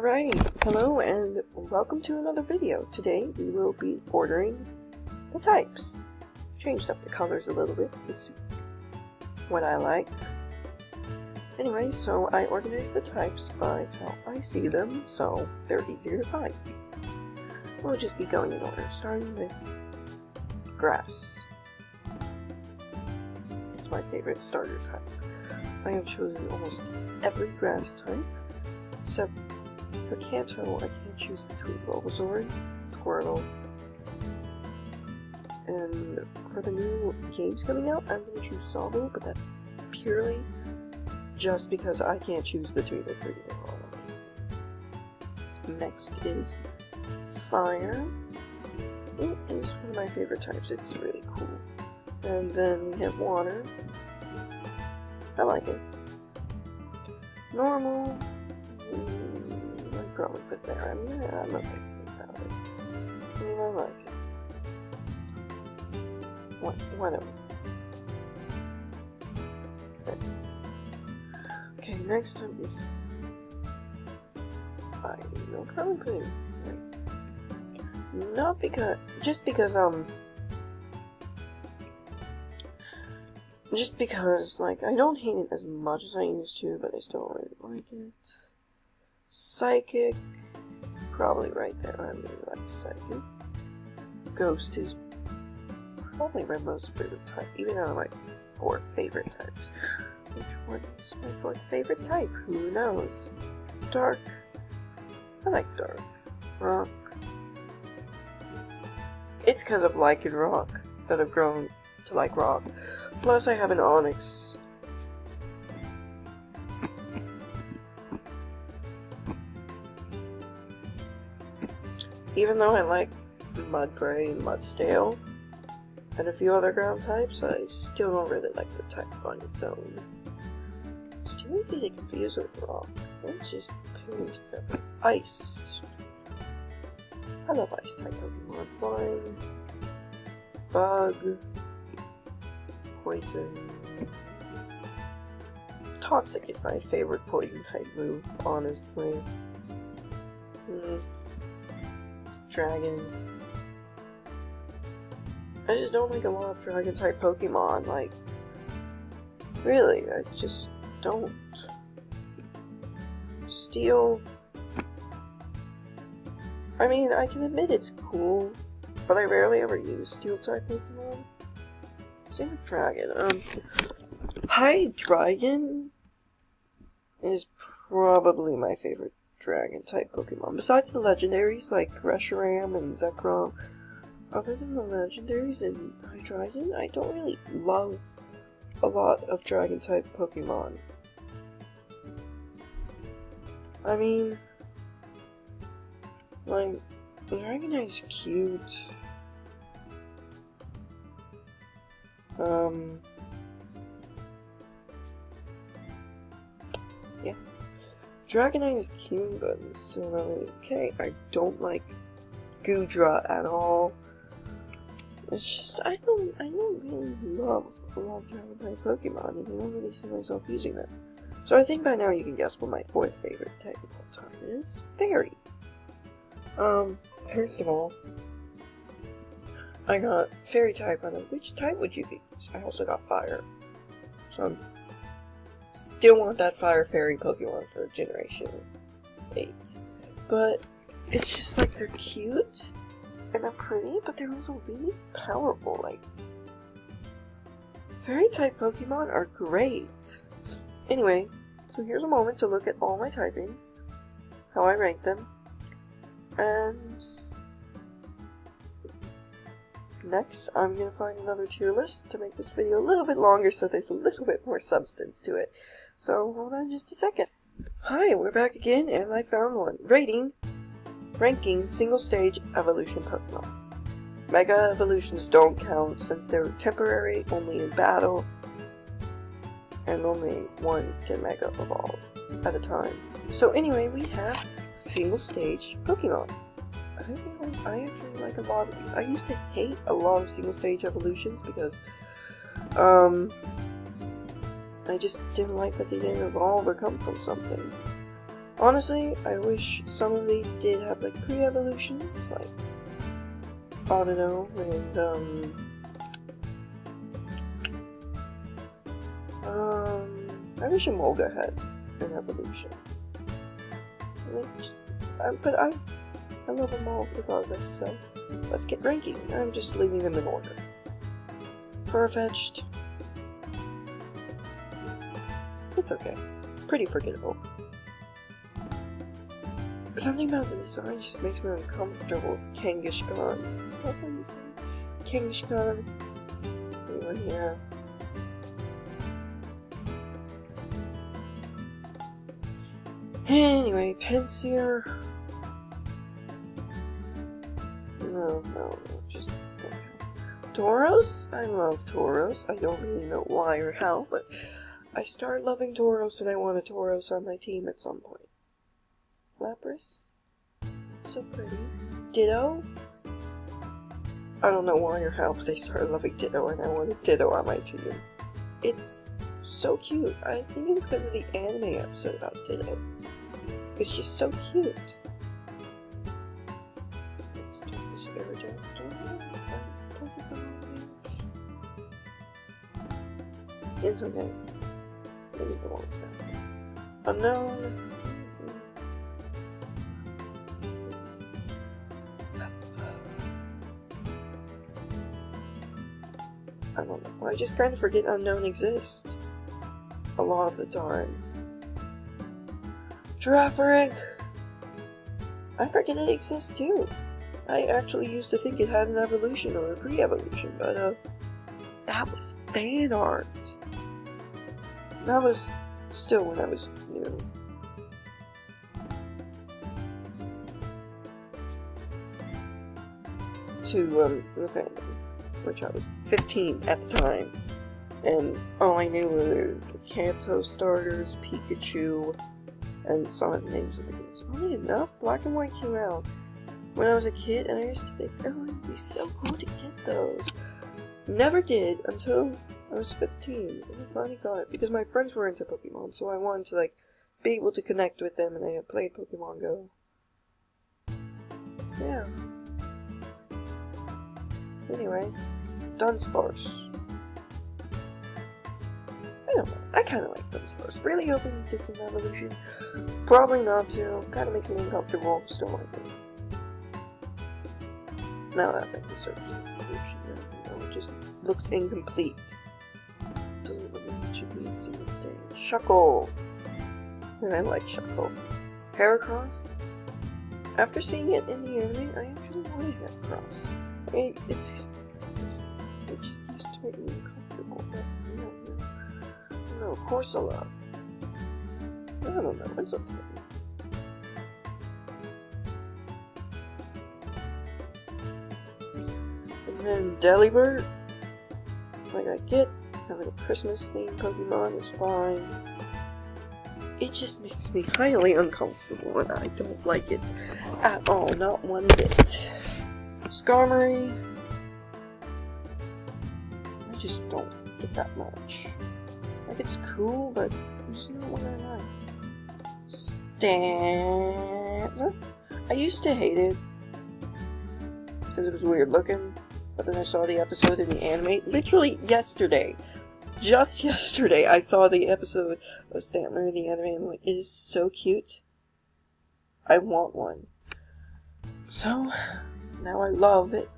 Alrighty, hello and welcome to another video. Today we will be ordering the types. Changed up the colors a little bit to suit what I like. Anyway, so I organized the types by how I see them, so they're easier to find. We'll just be going in order, starting with grass. It's my favorite starter type. I have chosen almost every grass type, except for Kanto, I can't choose between Bulbasaur, Squirtle, and for the new games coming out, I'm going to choose Salvo, but that's purely just because I can't choose between the three. Next is Fire. It is one of my favorite types, it's really cool. And then we have Water. I like it. Normal. I'd probably put there. I'm not thinking about it. I mean, I like it. Whatever. Okay, next one is Fire. I'll probably put it right. Not because, just because, like, I don't hate it as much as I used to, but I still really like it. Psychic, probably right there. I really like Psychic. Ghost is probably my most favorite type, even out of my 4 favorite types. Which one is my 4th favorite type? Who knows? Dark. I like Dark. Rock. It's because of liking Rock that I've grown to like Rock. Plus I have an Onyx. Even though I like Mudbray and Mudstale and a few other ground types, I still don't really like the type on its own. It's too easy to confuse with Rock. Let's just put them together. Ice. I love Ice type Pokemon. Flying. Bug. Poison. Toxic is my favorite poison type move, honestly. Dragon. I just don't like a lot of dragon type Pokemon, like, really, I just don't. Steel. I mean, I can admit it's cool, but I rarely ever use steel type Pokemon. Same with Dragon. Hydreigon is probably my favorite dragon type Pokemon. Besides the legendaries like Reshiram and Zekrom, other than the legendaries and Hydreigon, I don't really love a lot of dragon type Pokemon. I mean, like, Dragonite is cute. Yeah. Dragonite is cute, but it's still not really okay. I don't like Goodra at all. It's just, I don't really love a lot of dragon type Pokemon, and I don't really see myself using them. So I think by now you can guess what my 4th favorite type of all time is. Fairy. First of all, I got Fairy type on it. Which type would you be? I also got Fire. So I still want that Fire Fairy Pokemon for Generation 8. But it's just like they're cute and they're pretty, but they're also really powerful. Like, Fairy type Pokemon are great. Anyway, so here's a moment to look at all my typings, how I rank them, and next, I'm going to find another tier list to make this video a little bit longer so there's a little bit more substance to it. So, hold on just a second. Hi, we're back again, and I found one. Ranking single stage evolution Pokemon. Mega evolutions don't count since they're temporary, only in battle, and only one can Mega evolve at a time. So anyway, we have single stage Pokemon. I realize I actually like a lot of these. I used to hate a lot of single stage evolutions because I just didn't like that they didn't evolve or come from something. Honestly, I wish some of these did have like pre-evolutions, like Autono and I wish Emolga had an evolution. But I love them all regardless, so let's get ranking. I'm just leaving them in order. Farfetch'd. It's okay. Pretty forgettable. Something about the design just makes me uncomfortable with Kangaskhan. Is that how you say it? Kangaskhan. Anyway, yeah. Anyway, Pensier. No, just okay. Tauros? I love Tauros. I don't really know why or how, but I started loving Tauros and I want a Tauros on my team at some point. Lapras? It's so pretty. Ditto? I don't know why or how, but I started loving Ditto and I want a Ditto on my team. It's so cute. I think it was because of the anime episode about Ditto. It's just so cute. Let's do this aerodrome. It's okay. Maybe the one now. Unknown. I don't know. I just kind of forget Unknown exists. A lot of the time. Giraffaric! I forget it exists too. I actually used to think it had an evolution or a pre-evolution, but that was fan art. That was still when I was new. To the fandom, which I was 15 at the time, and all I knew were the Kanto starters, Pikachu, and some of the names of the games. Funny enough, Black and White came out when I was a kid, and I used to think, oh, it'd be so cool to get those. Never did until I was 15, and I finally got it, because my friends were into Pokemon, so I wanted to, like, be able to connect with them, and I had played Pokemon Go. Yeah. Anyway, Dunsparce. I don't know, I kinda like Dunsparce. Really hoping he gets an evolution. Probably not to. Kinda makes me uncomfortable. Still like it. Now that I think it deserves an evolution, it just looks incomplete. Doesn't look like it should be seen stage. Shuckle! And I like Shuckle. Heracross? After seeing it in the anime, I actually wanted Heracross. It just used to make me uncomfortable, but no, Corsola. I don't know, it's okay. And then Delibird, like I get having a Christmas themed Pokemon is fine. It just makes me highly uncomfortable and I don't like it at all, not one bit. Skarmory, I just don't get that much. Like, it's cool, but it's not what I like. Stantler? I used to hate it, because it was weird looking, but then I saw the episode in the anime, literally yesterday. Just yesterday, I saw the episode of Stantler in the anime, and I'm like, it is so cute. I want one. So, now I love it.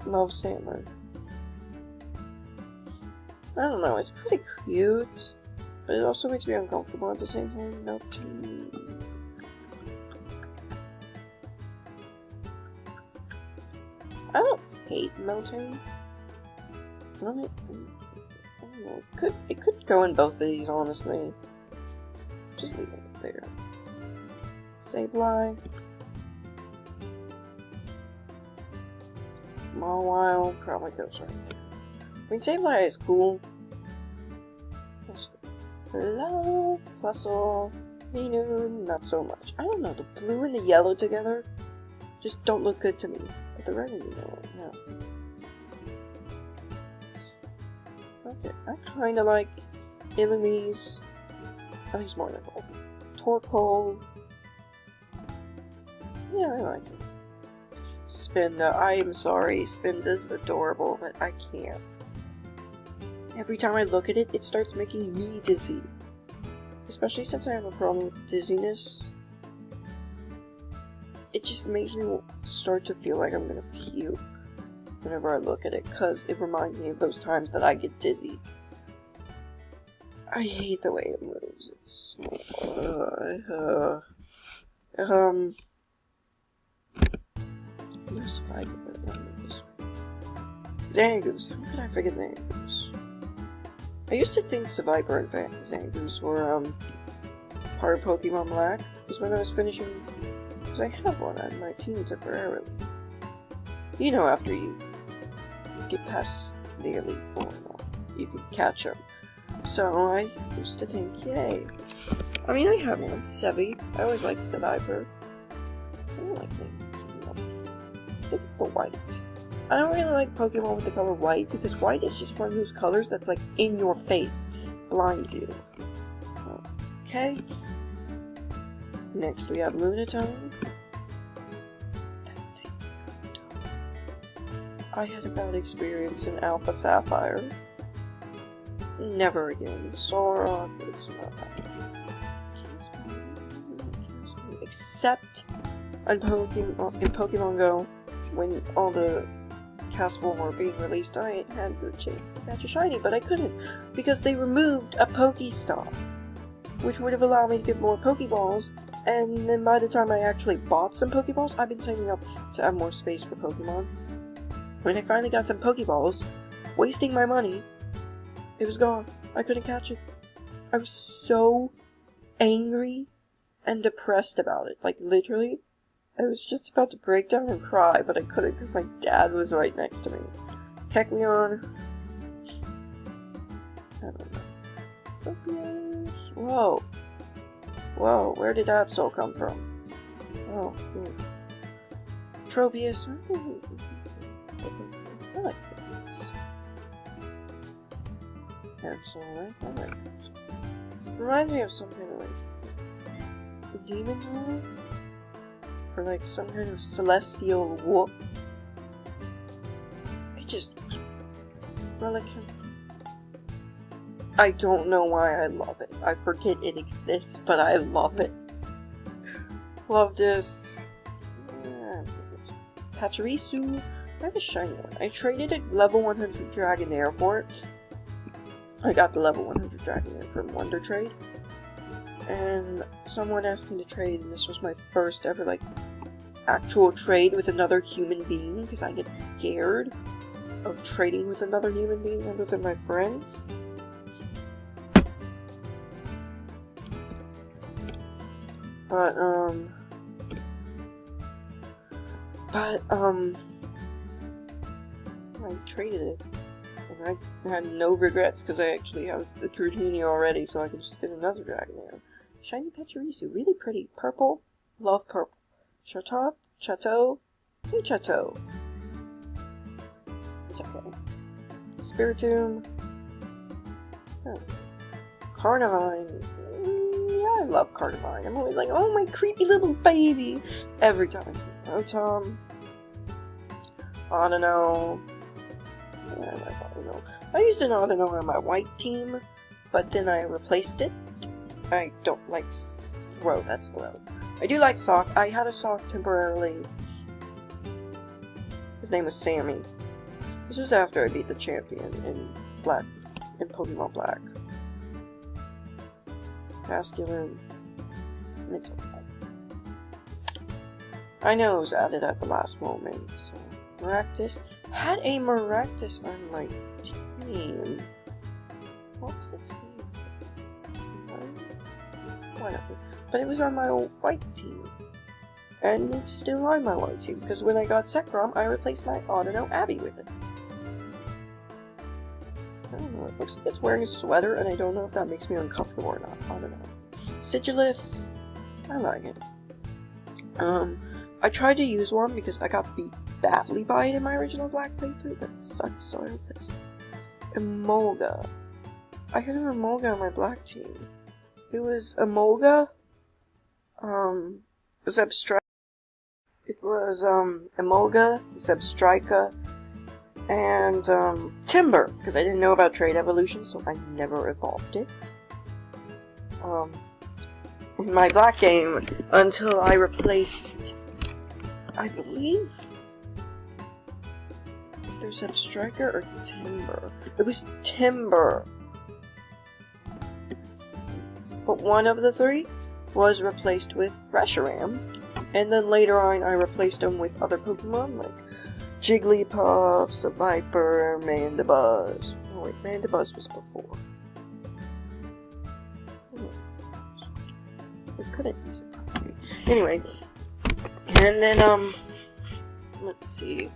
Love Stantler. I don't know, it's pretty cute, but it also makes me uncomfortable at the same time. Melting. I don't hate Melting. I don't know. It could go in both of these, honestly. Just leave it there. Sableye. Mawile probably goes right there. I mean, Sableye is cool. Love, Flustle, Minu, not so much. I don't know, the blue and the yellow together just don't look good to me. But the red and the yellow, yeah. Okay, I kinda like Illumise. I think it's more like Torkoal, Yeah, I like it. Spinda, I'm sorry, Spinda's adorable, but I can't. Every time I look at it, it starts making me dizzy. Especially since I have a problem with dizziness. It just makes me start to feel like I'm gonna puke whenever I look at it, because it reminds me of those times that I get dizzy. I hate the way it moves. It's so... Where's Zangoose. How could I forget Zangoose? I used to think Survivor and Zangoose were, part of Pokemon Black, because when I was finishing... Because I have one on my team temporarily. You know, after you get past the Elite Four and all, you can catch them. So I used to think, yay. I mean, I have one, Sevi. I always liked Survivor. I don't like Zangoose much. I think it's the white. I don't really like Pokemon with the color white, because white is just one of those colors that's like in your face. Blinds you. Okay. Next we have Lunatone. I had a bad experience in Alpha Sapphire. Never again. Sora, it's not that. Except in Pokemon Go, when all the Castform were being released, I had the chance to catch a shiny, but I couldn't, because they removed a Pokestop, which would have allowed me to get more Pokeballs, and then by the time I actually bought some Pokeballs, I've been saving up to have more space for Pokemon. When I finally got some Pokeballs, wasting my money, it was gone. I couldn't catch it. I was so angry and depressed about it. Like, literally, I was just about to break down and cry, but I couldn't because my dad was right next to me. Kecleon. I don't know. Tropius. Whoa. Whoa, where did Absol come from? Oh, ooh. Tropius. I like Tropius. Absol, right? I like it. Reminds me of something like a demon dog? Or like some kind of celestial wolf. It just looks Relicanth. I don't know why I love it. I forget it exists, but I love it. Love this. Yeah, Pachirisu. I have a shiny one. I traded a level 100 Dragonair for it. I got the level 100 Dragonair from Wonder Trade. And someone asked me to trade, and this was my first ever, like, actual trade with another human being, because I get scared of trading with another human being other than my friends. But, I traded it. And I had no regrets, because I actually have the Dratini already, so I can just get another Dragonair. Shiny Pachirisu, really pretty. Purple. Love purple. Chateau. Say Chateau. It's okay. Spiritomb. Oh. Carnivine. Yeah, I love Carnivine. I'm always like, oh, my creepy little baby. Every time I see Rotom. Audino. Yeah, I like Audino. I used an Audino on my white team, but then I replaced it. I don't like Row, that's the road. I do like Sock. I had a Sock temporarily. His name was Sammy. This was after I beat the champion in Pokemon Black. Masculine. And it's okay. I know it was added at the last moment, so Maractus. Had a Maractus on my team. What was its name? Whatever. But it was on my old white team. And it's still on my white team, because when I got Zekrom, I replaced my Audino Abby with it. I don't know, it looks like it's wearing a sweater, and I don't know if that makes me uncomfortable or not. I don't know. Sigilith, I like it. I tried to use one because I got beat badly by it in my original Black playthrough, but it sucked, so I replaced it. Emolga. I had an Emolga on my Black team. It was Emolga, Zebstrap, was Emolga, Zebstrika, and Timber, because I didn't know about Trade Evolution, so I never evolved it. In my black game, until I replaced, I believe, either Zebstrika or Timber. It was Timber. But one of the three was replaced with Reshiram, and then later on I replaced them with other Pokemon like Jigglypuff, a Viper, Mandibuzz. Oh wait, Mandibuzz was before. I couldn't use it properly. Anyway, and then let's see.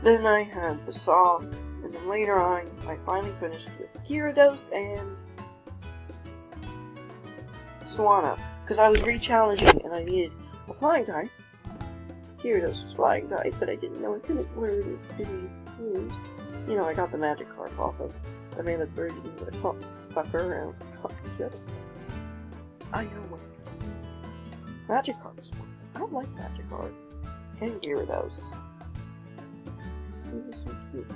Then I had the Saw, and then later on I finally finished with Gyarados and Swanna, because I was re-challenging and I needed a flying type. Gyarados was flying type, but I didn't know I couldn't learn any moves. You know, I got the Magikarp off of the man that bird used a pump sucker, and I was like, oh, Gyarados. I know what. Magikarp is one. I like Magikarp. And Gyarados. He was so cute.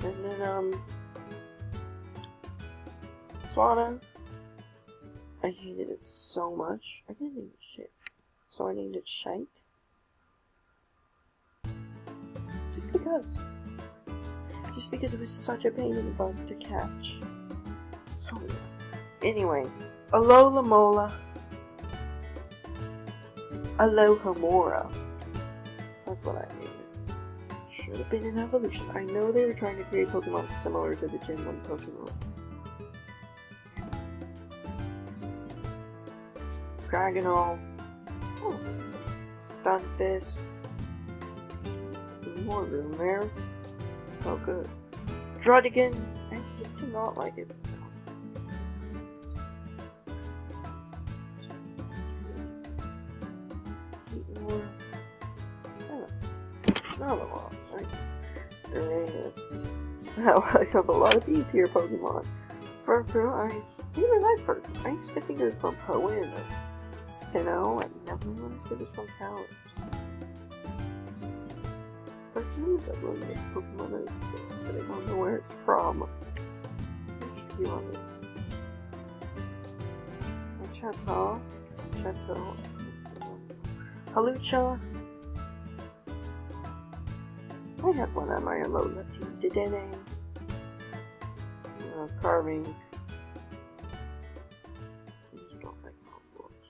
And then, Swanna. I hated it so much. I didn't name it shit. So I named it Shite. Just because. Just because it was such a pain in the butt to catch. So yeah. Anyway, Alola Mola. Alohomora. That's what I named it. Should have been an evolution. I know they were trying to create Pokemon similar to the Gen 1 Pokemon. Dragonol. Oh. Stunfisk. More room there. Oh good. Druddigan. I used to not like it. Not a lot. I have a lot of B-tier Pokemon. Furfrou, I really like Furfrou. I used to think it was from Hoenn or Sinnoh. I never understood it was from Kalos. Furfrou is one of the Pokemon that exists, but I don't know where it's from. Let's review on this. Chateau. Halucha. I had one on my Alola team. Dedenne. Carving. I just don't like how it looks.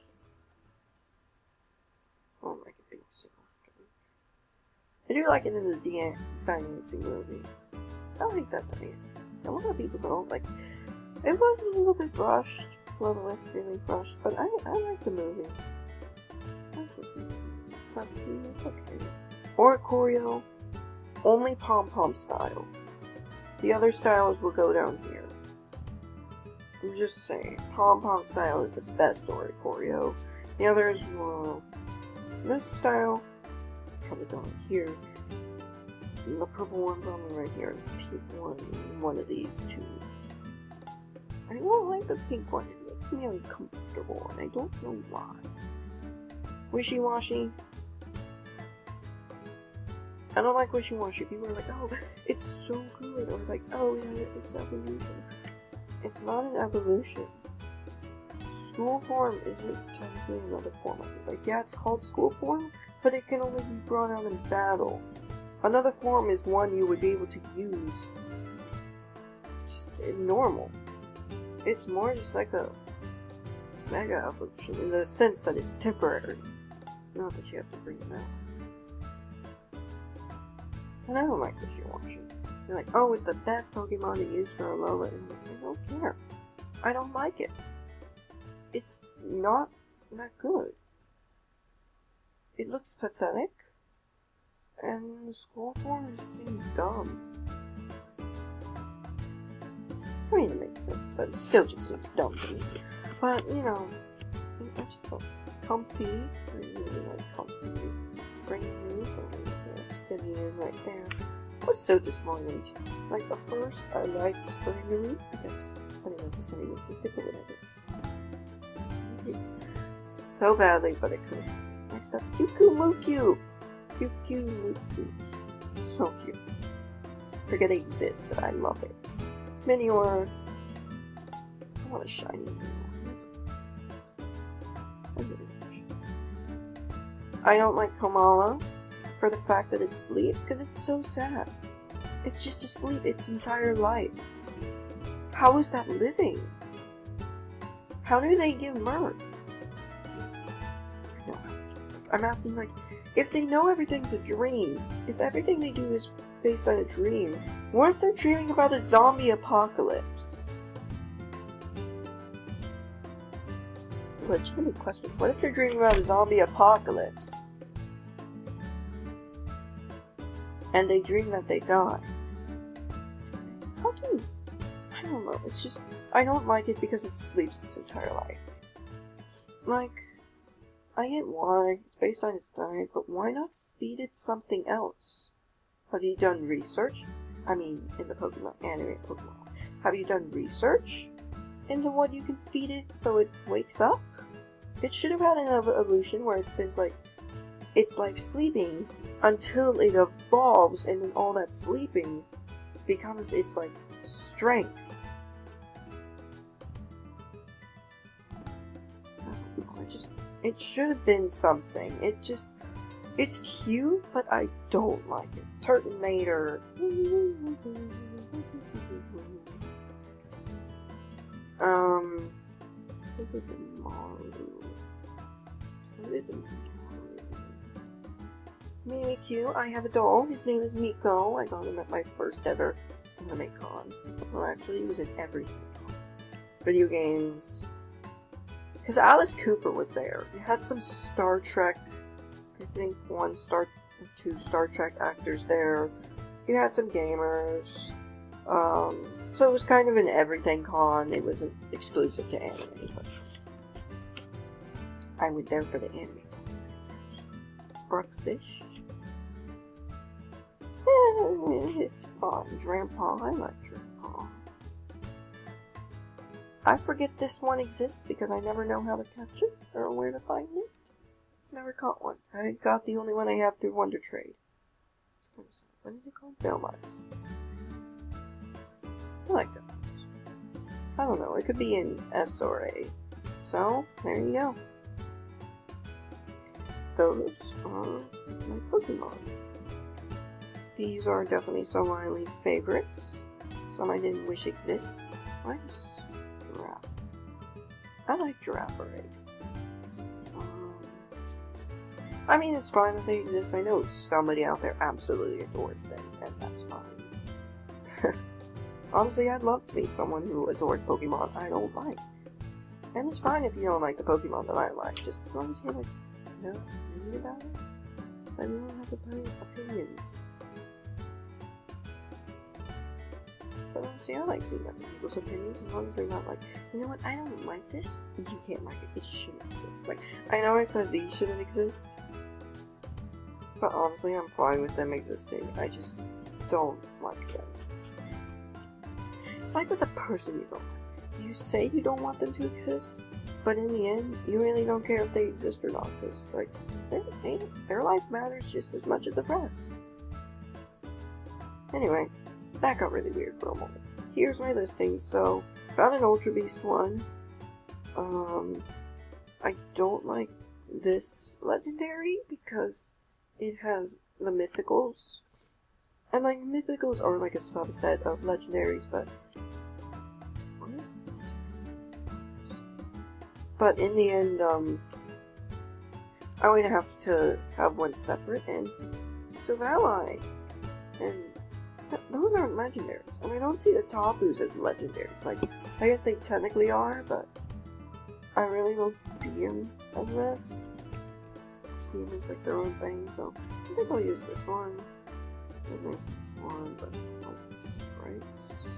I don't like it being so often. I do like it in the Dancing movie. I like that Dancing. A lot of people don't like it. It was a little bit rushed. A little bit really rushed, but I like the movie. It's okay. Oricorio. Only pom-pom style. The other styles will go down here. I'm just saying, pom-pom style is the best Oricorio. The others, well, this style, probably down here. And the purple one probably right here. And the pink one of these two. I don't like the pink one. It makes me uncomfortable, and I don't know why. Wishy-washy. I don't like wishy-washy. People are like, oh, it's so good. Or like, oh yeah, it's evolution. It's not an evolution. School form isn't technically another form. Like, yeah, it's called school form, but it can only be brought out in battle. Another form is one you would be able to use just in normal. It's more just like a mega evolution in the sense that it's temporary. Not that you have to bring it out. And I don't like wishy-washy. You're like, oh, it's the best Pokemon to use for Alola, and I don't care. I don't like it. It's not that good. It looks pathetic, and the school form just seems dumb. I mean, it makes sense, but it still just seems dumb to me. But, you know, I just felt comfy. I really like comfy. Bring me Obsidian right there. I was so disappointed. Like, at first, I liked Spring because I didn't know Obsidian existed, but when I did, it so badly, but I couldn't. I next up, Kyukumuku. Kyukumuku. So cute. Forget it exists, but I love it. Minior. I want a shiny Minior. I don't like Komala for the fact that it sleeps, because it's so sad. It's just asleep its entire life. How is that living? How do they give birth? No, I'm asking, like, if they know everything's a dream, if everything they do is based on a dream, what if they're dreaming about a zombie apocalypse? Legitimate question. What if they're dreaming about a zombie apocalypse? And they dream that they die? How do... I don't know, it's just... I don't like it because it sleeps its entire life. Like, I get why, it's based on its diet, but why not feed it something else? Have you done research? I mean, in the Pokemon, anime Pokemon. Have you done research into what you can feed it so it wakes up? It should have had an evolution where it spends, like, its life sleeping until it evolves, and then all that sleeping becomes its, like, strength. I don't know, it should have been something. It's cute, but I don't like it. Turtonator. Mimikyu, I have a doll. His name is Miko. I got him at my first ever anime con. Well, actually, he was in everything. Video games. Because Alice Cooper was there. You had some Star Trek, I think two Star Trek actors there. You had some gamers. So it was kind of an everything con. It wasn't exclusive to anime, but I went there for the anime. Bruxish. It's fun. Drampa. I like Drampa. I forget this one exists because I never know how to catch it or where to find it. Never caught one. I got the only one I have through Wonder Trade. What is it called? Velmax. I like that. I don't know. It could be in S or A. So, there you go. Those are my Pokemon. These are definitely some of my least favorites. Some I didn't wish exist. Mine's Giraffe. I like Giraffe already. I mean, it's fine that they exist. I know somebody out there absolutely adores them, and that's fine. Honestly, I'd love to meet someone who adores Pokemon I don't like. And it's fine if you don't like the Pokemon that I like, just as long as you're like, no, me about it. Then you don't have to put opinions. But honestly, I like seeing other people's opinions as long as they're not like, you know what, I don't like this, you can't like it, it shouldn't exist. Like, I know I said these shouldn't exist, but honestly, I'm fine with them existing. I just don't like them. It's like with a person you don't like. You say you don't want them to exist, but in the end, you really don't care if they exist or not, because, like, their life matters just as much as the rest. Anyway, that got really weird for a moment. Here's my listing. So, found an Ultra Beast one. I don't like this legendary because it has the mythicals. And, like, mythicals are like a subset of legendaries, but what is that? But in the end, I would have to have one separate, and Silvally. And those aren't legendaries, and I don't see the Tapus as legendaries. Like, I guess they technically are, but I really don't see them as that. I see them as like their own thing, so I think I'll use this one. And there's this one, but like sprites.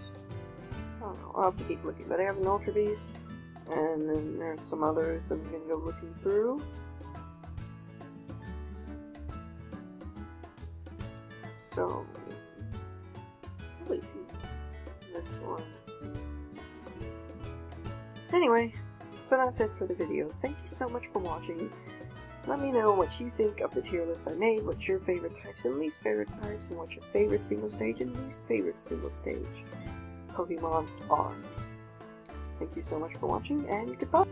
I don't know, I'll have to keep looking. But I have an Ultra Beast, and then there's some others that I'm gonna go looking through. So probably do this one. Anyway, So that's it for the video. Thank you so much for watching. Let me know what you think of the tier list I made, what your favorite types and least favorite types, and what your favorite single stage and least favorite single stage Pokemon are. Thank you so much for watching, and goodbye!